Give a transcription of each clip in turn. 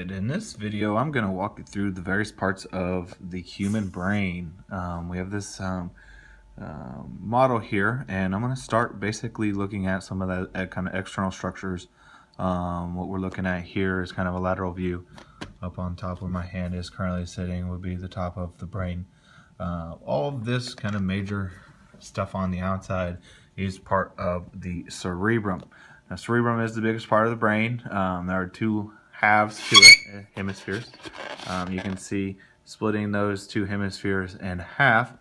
Alright, in this video I'm going to walk you through the various parts of the human brain. We have this model here, and I'm going to start basically looking at some of the kind of external structures. What we're looking at here is kind of a lateral view. Up on top where my hand is currently sitting would be the top of the brain. All of this kind of major stuff on the outside is part of the cerebrum. Now, cerebrum is the biggest part of the brain. There are two halves to it, hemispheres. You can see splitting those two hemispheres in half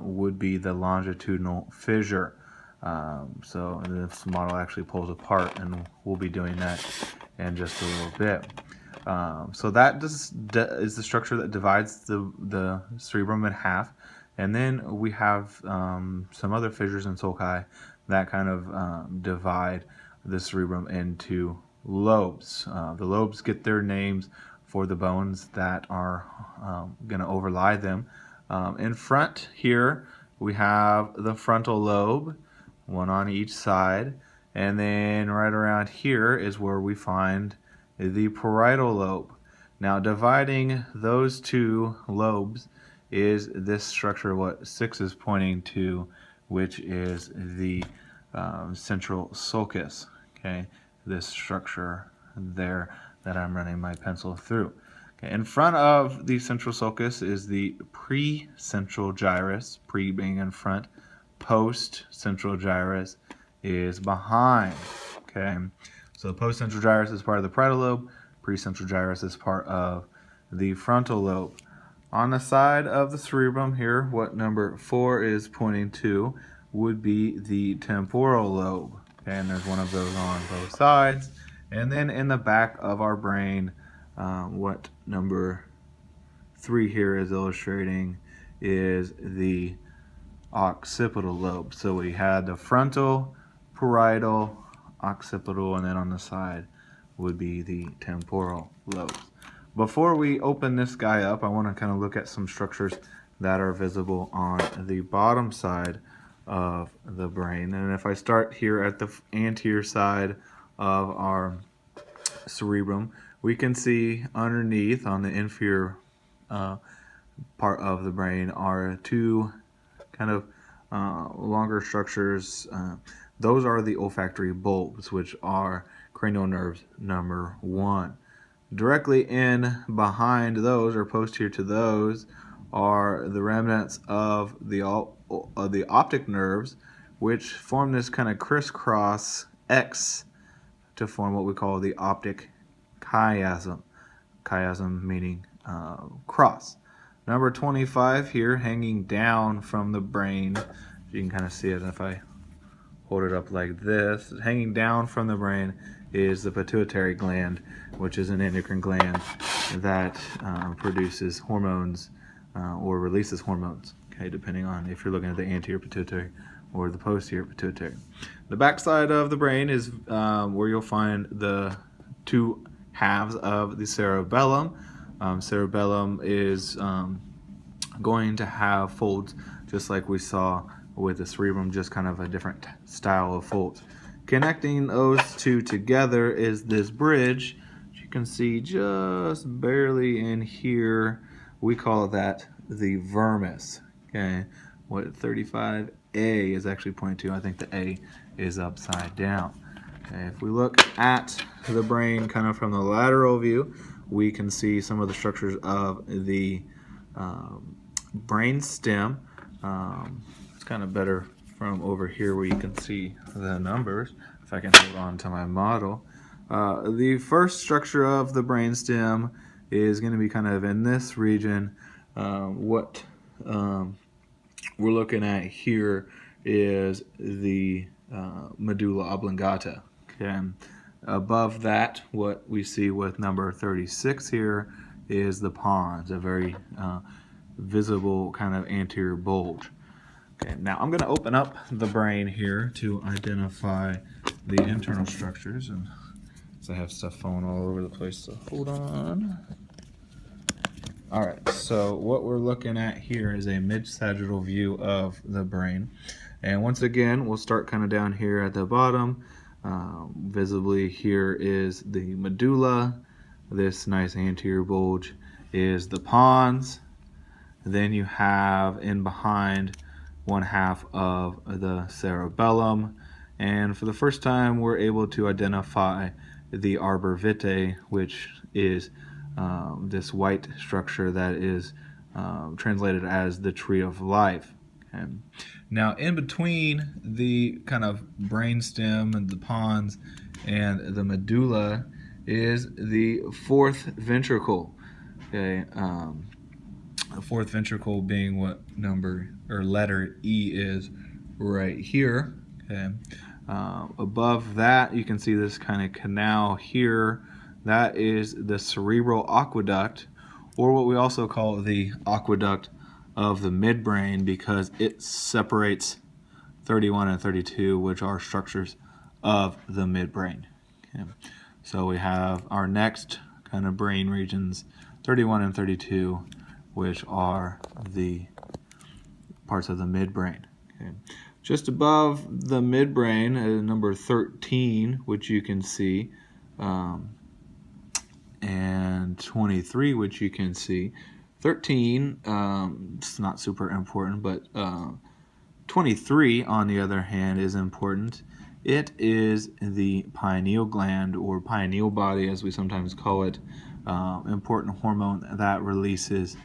would be the longitudinal fissure. So this model actually pulls apart, and we'll be doing that in just a little bit. So that is the structure that divides the cerebrum in half. And then we have some other fissures and sulci that kind of divide the cerebrum into lobes. The lobes get their names for the bones that are going to overlie them. In front here we have the frontal lobe, one on each side, and then right around here is where we find the parietal lobe. Now, dividing those two lobes is this structure, what 6 is pointing to, which is the central sulcus. Okay, this structure there that I'm running my pencil through. Okay, in front of the central sulcus is the precentral gyrus, pre being in front, post-central gyrus is behind. Okay, so the post-central gyrus is part of the parietal lobe, precentral gyrus is part of the frontal lobe. On the side of the cerebrum here, what number 4 is pointing to would be the temporal lobe. Okay, and there's one of those on both sides. And then in the back of our brain, what number 3 here is illustrating is the occipital lobe. So we had the frontal, parietal, occipital, and then on the side would be the temporal lobes. Before we open this guy up, I want to kind of look at some structures that are visible on the bottom side of the brain. And if I start here at the anterior side of our cerebrum, we can see underneath on the inferior part of the brain are two kind of longer structures. Those are the olfactory bulbs, which are cranial nerves number 1. Directly in behind those, or posterior to those, are the remnants of the optic nerves, which form this kind of crisscross X to form what we call the optic chiasm. Chiasm meaning cross. Number 25 here, hanging down from the brain. You can kind of see it if I hold it up like this. Hanging down from the brain is the pituitary gland, which is an endocrine gland that produces hormones or releases hormones, okay, depending on if you're looking at the anterior pituitary or the posterior pituitary. The back side of the brain is where you'll find the two halves of the cerebellum. Cerebellum is going to have folds just like we saw with the cerebrum, just kind of a different style of folds. Connecting those two together is this bridge, which you can see just barely in here. We call that the vermis. Okay, what 35A is actually pointing to, I think the A is upside down. Okay, if we look at the brain kind of from the lateral view, we can see some of the structures of the brain stem. It's kind of better from over here where you can see the numbers, if I can hold on to my model. The first structure of the brainstem is going to be kind of in this region. What we're looking at here is the medulla oblongata. Okay. Above that, what we see with number 36 here is the pons, a very visible kind of anterior bulge. Okay, now I'm going to open up the brain here to identify the internal structures, and so I have stuff falling all over the place, so hold on. Alright, so what we're looking at here is a mid-sagittal view of the brain, and once again we'll start kind of down here at the bottom. Visibly here is the medulla, this nice anterior bulge is the pons. Then you have in behind one half of the cerebellum. And for the first time, we're able to identify the arbor vitae, which is this white structure that is translated as the tree of life. Okay. Now, in between the kind of brainstem and the pons and the medulla is the fourth ventricle. Okay. The fourth ventricle being what number or letter E is right here. Okay. Above that, you can see this kind of canal here. That is the cerebral aqueduct, or what we also call the aqueduct of the midbrain, because it separates 31 and 32, which are structures of the midbrain. Okay. So we have our next kind of brain regions, 31 and 32, which are the parts of the midbrain. Okay. Just above the midbrain, number 13, which you can see, and 23, which you can see. 13, it's not super important, but 23, on the other hand, is important. It is the pineal gland, or pineal body, as we sometimes call it, important hormone that releases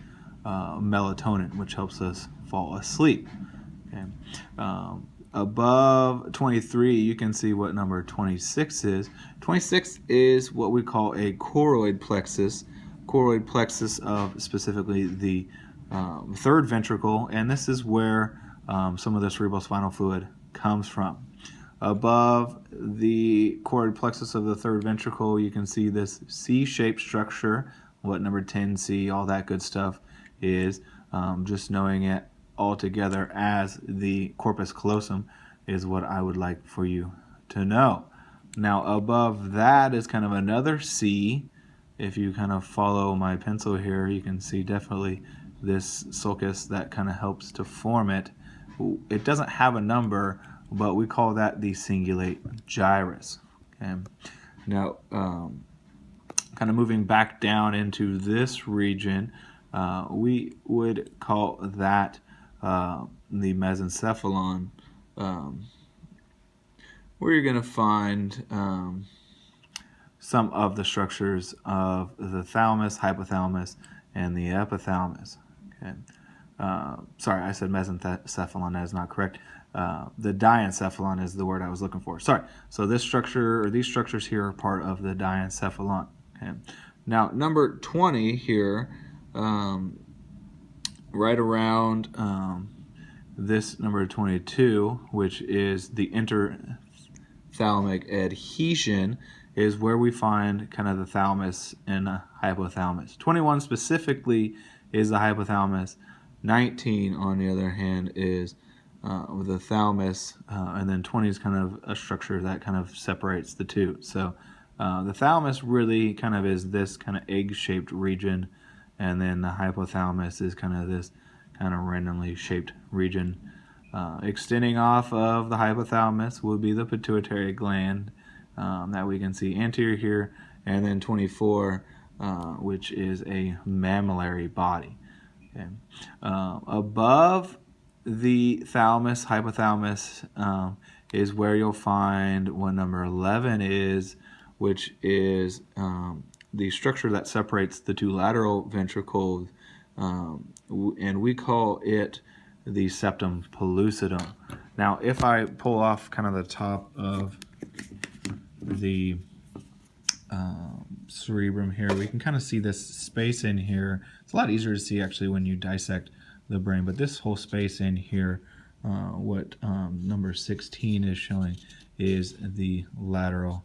melatonin, which helps us fall asleep. Okay. Above 23, you can see what number 26 is. 26 is what we call a choroid plexus of specifically the third ventricle, and this is where some of the cerebrospinal fluid comes from. Above the choroid plexus of the third ventricle, you can see this C-shaped structure, what number 10C, all that good stuff is. Just knowing it all together as the corpus callosum is what I would like for you to know. Now above that is kind of another C. If you kind of follow my pencil here, you can see definitely this sulcus that kind of helps to form it. It doesn't have a number, but we call that the cingulate gyrus. Okay. Now kind of moving back down into this region, we would call that the mesencephalon, where you're going to find some of the structures of the thalamus, hypothalamus, and the epithalamus. Okay. Sorry, I said mesencephalon. That is not correct. The diencephalon is the word I was looking for. Sorry. So this structure, or these structures here, are part of the diencephalon. Okay. Now, number 20 here, right around this number 22, which is the interthalamic adhesion, is where we find kind of the thalamus and the hypothalamus. 21 specifically is the hypothalamus. 19, on the other hand, is the thalamus, and then 20 is kind of a structure that kind of separates the two. So the thalamus really kind of is this kind of egg-shaped region, and then the hypothalamus is kind of this kind of randomly shaped region. Extending off of the hypothalamus would be the pituitary gland that we can see anterior here, and then 24, which is a mammillary body. Okay. Above the thalamus, hypothalamus, is where you'll find what number 11 is, which is the structure that separates the two lateral ventricles, and we call it the septum pellucidum. Now, if I pull off kind of the top of the cerebrum here, we can kind of see this space in here. It's a lot easier to see actually when you dissect the brain, but this whole space in here, what number 16 is showing, is the lateral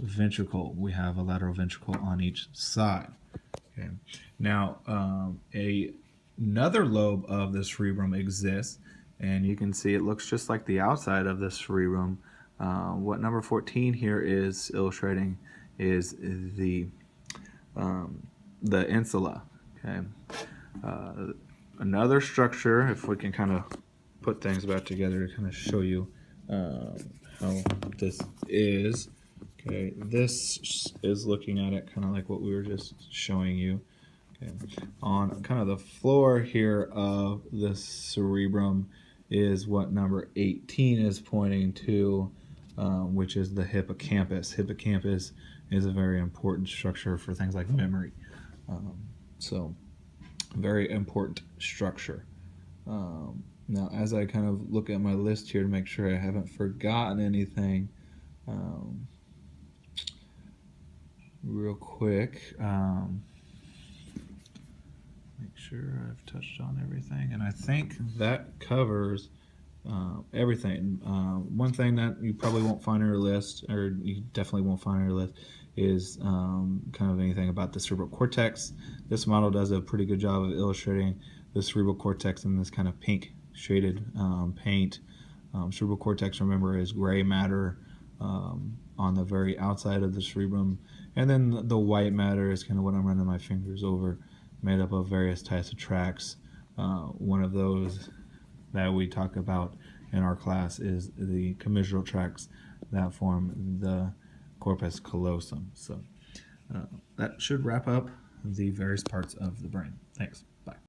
ventricle. We have a lateral ventricle on each side. Okay. Now, another lobe of the cerebrum exists, and you can see it looks just like the outside of the cerebrum. What number 14 here is illustrating is the insula. Okay. Another structure, if we can kind of put things back together to kind of show you how this is. Okay, this is looking at it kind of like what we were just showing you. Okay. On kind of the floor here of the cerebrum is what number 18 is pointing to, which is the hippocampus. Hippocampus is a very important structure for things like memory. So, very important structure. Now, as I kind of look at my list here to make sure I haven't forgotten anything, real quick, make sure I've touched on everything, and I think that covers everything. One thing that you probably won't find on your list, or you definitely won't find on your list, is kind of anything about the cerebral cortex. This model does a pretty good job of illustrating the cerebral cortex in this kind of pink shaded paint. Cerebral cortex, remember, is gray matter on the very outside of the cerebrum, and then the white matter is kind of what I'm running my fingers over, made up of various types of tracts. One of those that we talk about in our class is the commissural tracts that form the corpus callosum. So that should wrap up the various parts of the brain. Thanks. Bye.